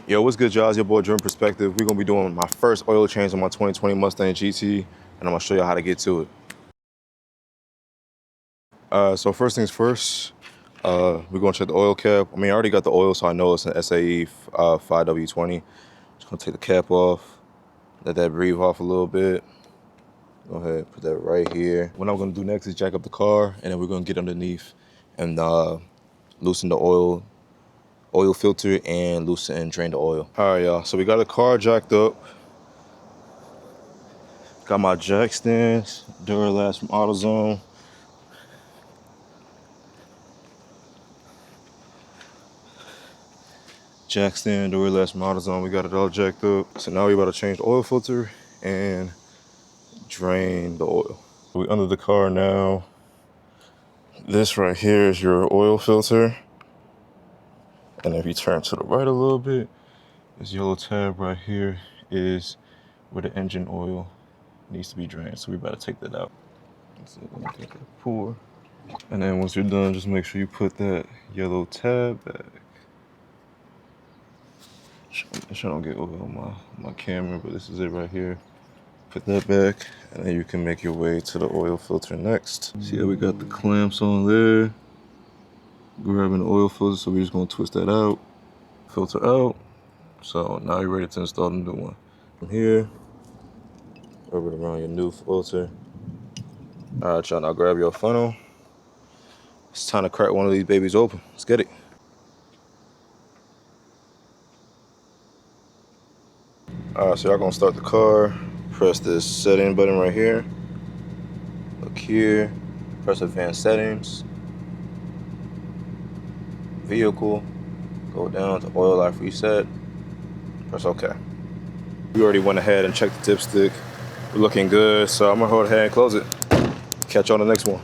Yo, what's good, y'all? It's your boy DRVN.PRSPCTV. We're gonna be doing my first oil change on my 2020 Mustang GT, and I'm gonna show you how to get to it. So first things first, we're gonna check the oil cap. I mean, I already got the oil, so I know it's an SAE 5W20. Just gonna take the cap off, let that breathe off a little bit. Go ahead, put that right here. What I'm gonna do next is jack up the car, and then we're gonna get underneath and loosen the oil filter and loosen and drain the oil. All right, y'all, so we got the car jacked up. Got my jack stands, Duralast from AutoZone. Jack stand, Duralast from AutoZone, we got it all jacked up. So now we about to change the oil filter and drain the oil. We under the car now. This right here is your oil filter. And if you turn to the right a little bit, this yellow tab right here is where the engine oil needs to be drained. So we better take that out. So take that pour. And then once you're done, just make sure you put that yellow tab back. I don't get oil on my camera, but this is it right here. Put that back, and then you can make your way to the oil filter next. See how we got the clamps on there? Grabbing the oil filter, so we're just gonna twist that out, filter out. So now you're ready to install the new one. From here, rub it around your new filter. All right, y'all, now grab your funnel. It's time to crack one of these babies open. Let's get it. All right, so y'all gonna start the car. Press this setting button right here. Look here, press advanced settings. Vehicle, go down to oil life reset. Press OK. We already went ahead and checked the dipstick. We're looking good, so I'm gonna go ahead and close it. Catch you on the next one.